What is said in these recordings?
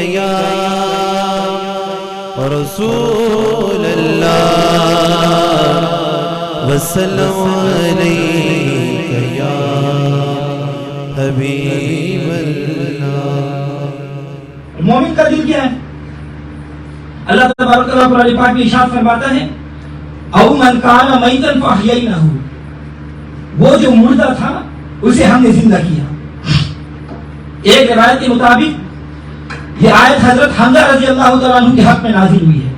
یا رسول اللہ وسلم علیک یا حبیب اللہ۔ مومن کا دل کیا ہے؟ اللہ تبارک و تعالیٰ قرآن پاک میں ارشاد فرماتا ہے او من کان میتا فاحیینہ، وہ جو مردہ تھا اسے ہم نے زندہ کیا۔ ایک روایت کے مطابق یہ آیت حضرت حمزہ رضی اللہ تعالیٰ عنہ کے حق میں نازل ہوئی ہے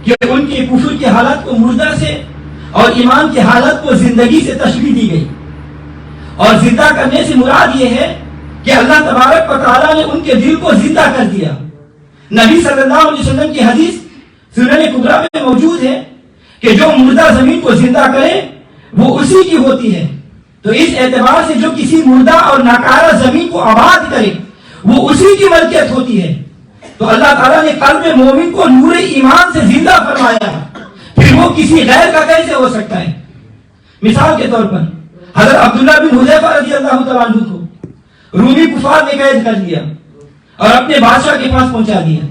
کہ ان کے کفر کی حالت کو مردہ سے اور ایمان کی حالت کو زندگی سے تشبیہ دی گئی، اور زندہ کرنے سے مراد یہ ہے کہ اللہ تبارک و تعالیٰ نے ان کے دل کو زندہ کر دیا۔ نبی صلی اللہ علیہ وسلم کی حدیث سنن کبریٰ میں موجود ہے کہ جو مردہ زمین کو زندہ کرے وہ اسی کی ہوتی ہے۔ تو اس اعتبار سے جو کسی مردہ اور ناکارہ زمین کو آباد کرے وہ اسی کی ملکیت ہوتی ہے۔ تو اللہ تعالیٰ نے قلب مومن کو نور ایمان سے زندہ فرمایا، پھر وہ کسی غیر کا کیسے ہو سکتا ہے؟ مثال کے طور پر حضرت عبداللہ بن حذیفہ رضی اللہ تعالیٰ عنہ کو رومی کفار نے قید کر لیا اور اپنے بادشاہ کے پاس پہنچا دیا،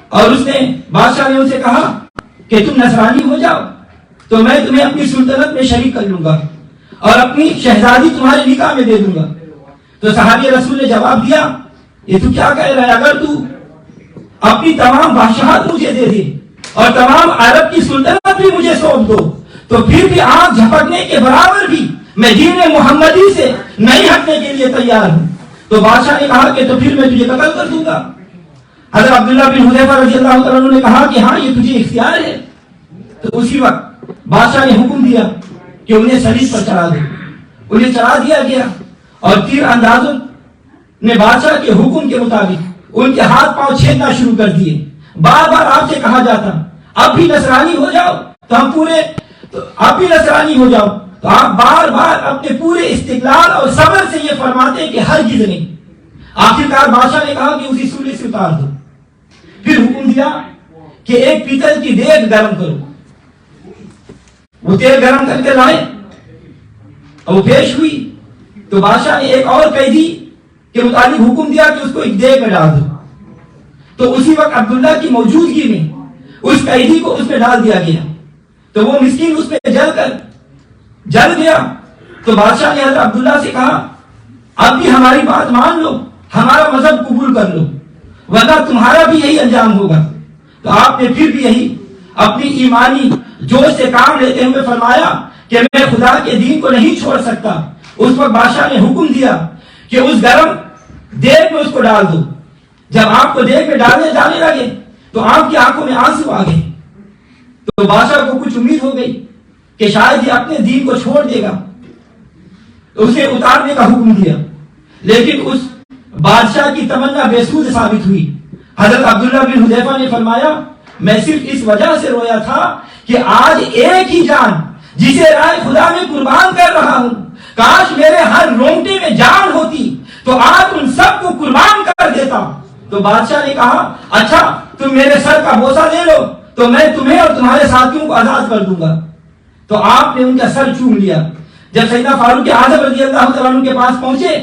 اور اس نے بادشاہ نے ان سے کہا کہ تم نصرانی ہو جاؤ تو میں تمہیں اپنی سلطنت میں شریک کر لوں گا اور اپنی شہزادی تمہارے نکاح میں دے دوں گا۔ تو صحابی رسول نے جواب دیا یہ تو کیا کہہ رہا ہے، اگر تو اپنی تمام بادشاہت مجھے دے دے اور تمام عرب کی سلطنت بھی مجھے سونپ دو تو پھر بھی آنکھ جھپکنے کے برابر بھی میں دین محمدی سے نہیں ہٹنے کے لیے تیار ہوں۔ تو بادشاہ نے کہا کہ تو پھر میں تجھے قتل کر دوں گا۔ حضرت عبداللہ بن حذیفہ رضی اللہ عنہ نے کہا کہ ہاں یہ تجھے اختیار ہے۔ تو اسی وقت بادشاہ نے حکم دیا کہ انہیں سلیب پر چڑھا دو۔ انہیں چڑھا دیا گیا اور تیر اندازوں نے بادشاہ کے حکم کے مطابق ان کے ہاتھ پاؤں چھیدنا شروع کر دیے۔ بار بار آپ سے کہا جاتا اب بھی نصرانی ہو جاؤ اب بھی نصرانی ہو جاؤ، تو آپ بار بار اپنے پورے استقلال اور صبر سے یہ فرماتے کہ ہرگز نہیں۔ آخرکار بادشاہ نے کہا کہ اسی سولی سے اتار دو۔ پھر حکم دیا کہ ایک پیتل کی دیگ گرم کرو۔ وہ تیل گرم کر کے لائے اور وہ پیش ہوئی تو بادشاہ نے ایک اور قیدی کے مطابق حکم دیا کہ اس کو ایک دیگ میں ڈال دو۔ تو اسی وقت عبداللہ کی موجودگی میں اس قیدی کو اس میں ڈال دیا گیا، تو وہ مسکین اس پہ جل گیا۔ تو بادشاہ نے حضرت عبداللہ سے کہا اب بھی ہماری بات مان لو، ہمارا مذہب قبول کر لو، ورنہ تمہارا بھی یہی انجام ہوگا۔ تو آپ نے پھر بھی یہی اپنی ایمانی جوش سے کام لیتے ہوئے فرمایا کہ میں خدا کے دین کو نہیں چھوڑ سکتا۔ اس وقت بادشاہ نے حکم دیا کہ اس گرم دیگ میں اس کو ڈال دو۔ جب آپ کو دیگ میں ڈالنے جانے لگے تو آپ کی آنکھوں میں آنسو آ گئے۔ تو بادشاہ کو کچھ امید ہو گئی کہ شاید یہ اپنے دین کو چھوڑ دے گا، تو اسے اتارنے کا حکم دیا، لیکن اس بادشاہ کی تمنا بے سود ثابت ہوئی۔ حضرت عبداللہ بن حذیفہ نے فرمایا میں صرف اس وجہ سے رویا تھا کہ آج ایک ہی جان جسے رائے خدا میں قربان کر رہا ہوں، کاش میرے ہر رونگٹے میں جان ہوتی تو آج ان سب کو قربان کر دیتا۔ تو بادشاہ نے کہا اچھا تم میرے سر کا بوسہ لے لو تو میں تمہیں اور تمہارے ساتھیوں کو آزاد کر دوں گا۔ تو آپ نے ان کا سر چوم لیا۔ جب سیدنا فاروق اعظم رضی اللہ تعالیٰ عنہ کے پاس پہنچے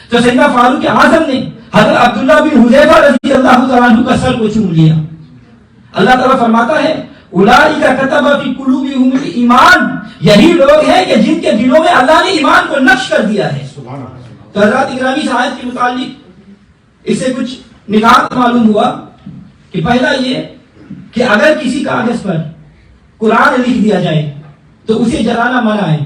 تو سیدنا فاروق اعظم نے حضرت عبداللہ بن حذیفہ رضی اللہ تعالیٰ عنہ کا سر کو چوم لیا۔ اللہ تعالیٰ فرماتا ہے اولئک کتب فی قلوبہم الایمان، یہی لوگ ہیں کہ جن کے دلوں میں اللہ نے ایمان کو نقش کر دیا ہے۔ تو حضرات اکرامی اس آیت کے متعلق اس سے کچھ نکات معلوم ہوا کہ پہلا یہ کہ اگر کسی کاغذ پر قرآن لکھ دیا جائے تو اسے جلانا منع ہے،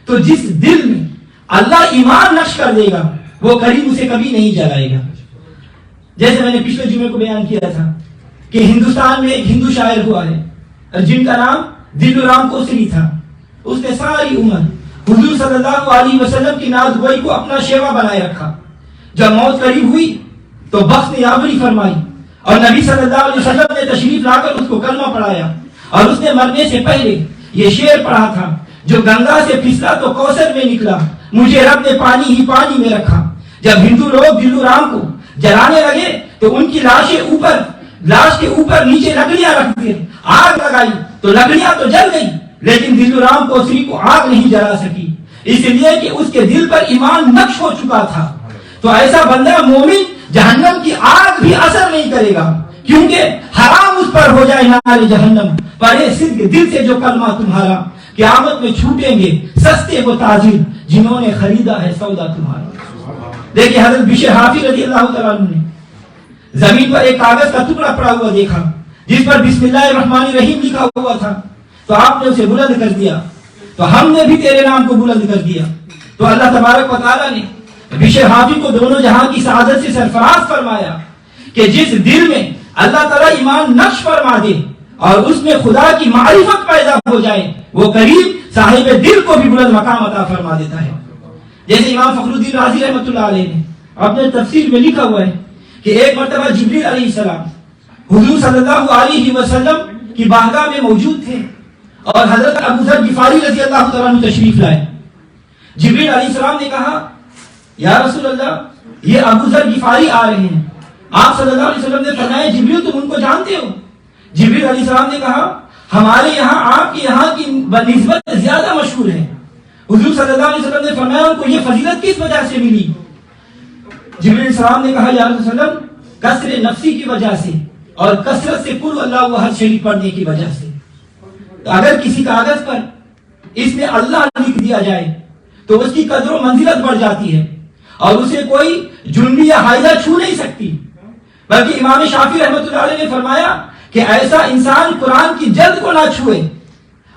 تو جس دل میں اللہ ایمان نقش کر دے گا وہ قریب اسے کبھی نہیں جلائے گا۔ جیسے میں نے پچھلے جمعے کو بیان کیا تھا کہ ہندوستان میں ایک ہندو شاعر ہوا ہے جن کا نام دل رام کوسری تھا۔ اس نے ساری عمر حضور صلی اللہ علیہ وسلم کی ناز گوئی کو اپنا شیوا بنائے رکھا۔ جب موت قریب ہوئی تو بخت نے یاوری فرمائی اور نبی صلی اللہ علیہ وسلم نے تشریف لا کر اس کو کلمہ پڑھایا، اور اس نے مرنے سے پہلے یہ شعر پڑھا تھا جو گنگا سے پھسلا تو کوثر میں نکلا، مجھے رب نے پانی ہی پانی میں رکھا۔ جب ہندو لوگ دلو رام کو جلانے لگے تو ان کی لاش کے اوپر نیچے لکڑیاں رکھ دی، آگ لگائی تو لکڑیاں تو جل گئی، لیکن دلو رام کوسری کو آگ نہیں جلا سکی، اس لیے کہ اس کے دل پر ایمان نقش ہو چکا تھا۔ تو ایسا بندہ مومن جہنم کی آگ بھی اثر نہیں کرے گا، کیونکہ حرام اس پر ہو جائے نار جہنم۔ پڑھے صدق دل سے جو کلمہ تمہارا، قیامت میں چھوٹیں گے سستے وہ تاجر جنہوں نے خریدا ہے سودا تمہارا۔ دیکھیں حضرت بشر حافی رضی اللہ تعالیٰ عنہ نے زمین پر ایک کاغذ کا ٹکڑا پڑا ہوا دیکھا جس پر بسم اللہ الرحمن الرحیم لکھا ہوا تھا، تو آپ نے اسے بلند کر دیا، تو ہم نے بھی تیرے نام کو بلند کر دیا۔ تو اللہ تبارک و تعالیٰ نے بشر حافی کو دونوں جہاں کی سعادت سے سرفراز فرمایا کہ جس دل میں اللہ تعالیٰ ایمان نقش فرما دے اور اس میں خدا کی معرفت پیدا ہو جائے، وہ قریب صاحب دل کو بھی بلند مقام عطا فرما دیتا ہے۔ جیسے امام فخر الدین رازی رحمۃ اللہ علیہ نے اپنے تفسیر میں لکھا ہوا ہے کہ ایک مرتبہ جبریل علیہ السلام حضور صلی اللہ علیہ وسلم کی بارگاہ میں موجود تھے اور حضرت ابو ذر غفاری رضی اللہ تعالیٰ عنہ تشریف لائے۔ جبریل علیہ السلام نے کہا یا رسول اللہ یہ ابو ذر غفاری آ رہے ہیں۔ آپ صلی اللہ علیہ وسلم نے فرمایا جبریل تم ان کو جانتے ہو؟ جبریل علیہ السلام نے کہا ہمارے یہاں آپ کے یہاں کی نسبت زیادہ مشہور ہے۔ حضور صلی اللہ علیہ وسلم نے فرمایا ان کو یہ فضیلت کس وجہ سے ملی؟ جبریل علیہ السلام نے کہا یا رسول اللہ کثر نفسی کی وجہ سے اور کثرت سے قل اللہ احد شریف پڑھنے کی وجہ سے۔ اگر کسی کاغذ پر اس میں اللہ لکھ دیا جائے تو اس کی قدر و منزلت بڑھ جاتی ہے اور اسے کوئی جنبی یا حائضہ چھو نہیں سکتی، بلکہ امام شافعی رحمۃ اللہ علیہ نے فرمایا کہ ایسا انسان قرآن کی جلد کو نہ چھوئے،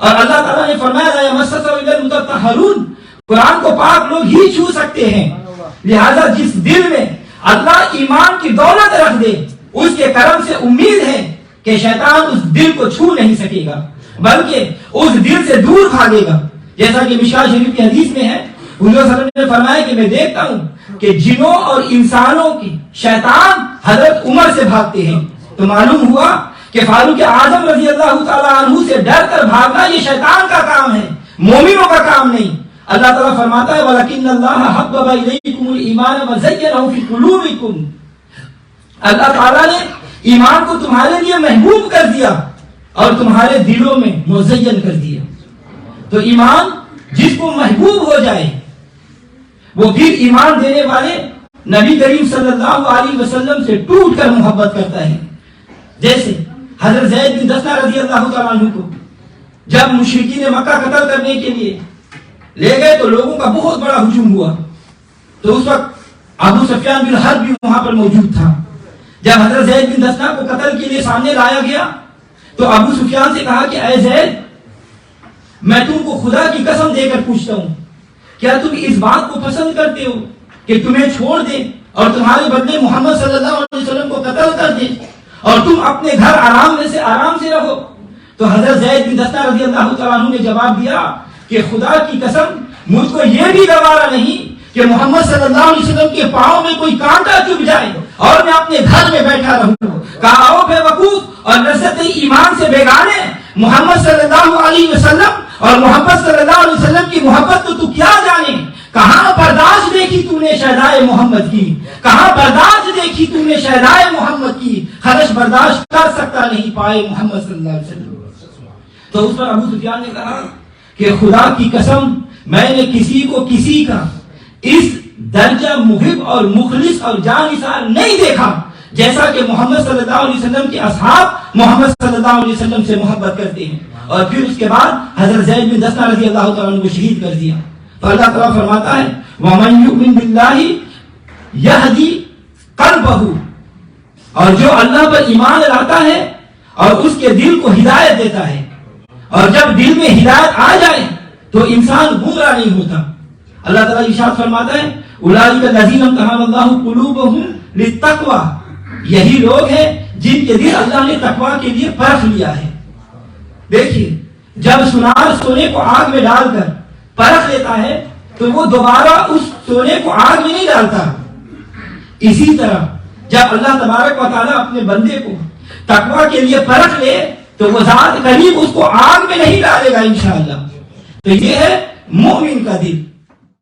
اور اللہ تعالیٰ نے فرمایا لا یمسسہ الا المطہرون، قرآن کو پاک لوگ ہی چھو سکتے ہیں۔ لہذا جس دل میں اللہ ایمان کی دولت رکھ دے اس کے کرم سے امید ہے کہ شیطان اس دل کو چھو نہیں سکے گا بلکہ اس دل سے دور بھاگے گا۔ جیسا کہ مشکاۃ شریف کی حدیث میں ہے حضور صلی اللہ علیہ وسلم نے فرمایا کہ میں دیکھتا ہوں کہ جنوں اور انسانوں کی شیطان حضرت عمر سے بھاگتے ہیں، تو معلوم ہوا کہ فاروق اعظم رضی اللہ تعالیٰ عنہ سے ڈر کر بھاگنا یہ شیطان کا کام ہے، مومنوں کا کام نہیں۔ اللہ تعالیٰ فرماتا ہے وَلَكِنَّ اللَّهَ حَبَّبَ إِلَيْكُمُ الْإِيمَانَ وَزَيَّنَهُ فِي قُلُوبِكُمْ، اللہ تعالیٰ نے ایمان کو تمہارے لیے محبوب کر دیا اور تمہارے دلوں میں مزین کر دیا۔ تو ایمان جس کو محبوب ہو جائے وہ پھر ایمان دینے والے نبی کریم صلی اللہ علیہ وسلم سے ٹوٹ کر محبت کرتا ہے۔ جیسے حضرت زید بن دثنہ رضی اللہ تعالیٰ عنہ کو جب مشرکین مکہ قتل کرنے کے لیے لے گئے تو لوگوں کا بہت بڑا ہجوم ہوا، تو اس وقت ابو سفیان بن حرب بھی وہاں پر موجود تھا۔ جب حضرت زید بن دثنہ کو قتل کے لیے سامنے لایا گیا تو ابو سفیان سے کہا کہ اے زید میں تم کو خدا کی قسم دے کر پوچھتا ہوں کیا تم اس بات کو پسند کرتے ہو کہ تمہیں چھوڑ دے اور تمہارے بدلے محمد صلی اللہ علیہ وسلم کو قتل کر دے اور تم اپنے گھر آرام سے رہو؟ تو حضرت زید بن دثنہ رضی اللہ تعالیٰ عنہ نے جواب دیا کہ خدا کی قسم مجھ کو یہ بھی گوارا نہیں کہ محمد صلی اللہ علیہ وسلم کے پاؤں میں کوئی کانٹا چبھ جائے اور میں اپنے گھر میں بیٹھا رہوں۔ کہا او بے وقوف اور لذت ایمان سے بیگانے، محمد صلی اللہ علیہ وسلم اور محمد صلی اللہ علیہ وسلم کی محبت تو کیا جانے، کہاں برداشت دیکھی تو نے شہدائے محمد کی، کہاں برداشت دیکھی تو نے شہدائے محمد کی، خرش برداشت کر سکتا نہیں پائے محمد صلی اللہ علیہ وسلم۔ تو اس پر ابو سفیان نے کہا کہ خدا کی قسم میں نے کسی کو کسی کا اس درجہ محب اور مخلص اور جانثار نہیں دیکھا جیسا کہ محمد صلی اللہ علیہ وسلم کے اصحاب محمد صلی اللہ علیہ وسلم سے محبت کرتے ہیں۔ اور پھر اس کے بعد حضرت زید بن دثنہ رضی اللہ تعالیٰ عنہ کو شہید کر دیا۔ تو اللہ تعالیٰ فرماتا ہے وَمَن يُؤْمِن بِاللَّهِ يَهْدِي قَلْبَهُ، اور جو اللہ پر ایمان لاتا ہے اور اس کے دل کو ہدایت دیتا ہے، اور جب دل میں ہدایت آ جائے تو انسان گمراہ نہیں ہوتا۔ اللہ تعالیٰ ارشاد فرماتا ہے اولئک الذین امتحن اللہ قلوبهم للتقوی، یہی لوگ ہیں جن کے دل اللہ نے تقوی کے لیے پرکھ لیا ہے۔ دیکھیے جب سونار سونے کو آگ میں ڈال کر پرکھ لیتا ہے تو وہ دوبارہ اس سونے کو آگ میں نہیں ڈالتا۔ اسی طرح جب اللہ تبارک و تعالیٰ اپنے بندے کو تقوی کے لیے پرکھ لے تو وہ ذات قریب اس کو آگ میں نہیں ڈالے گا انشاءاللہ۔ تو یہ ہے مومن کا دل۔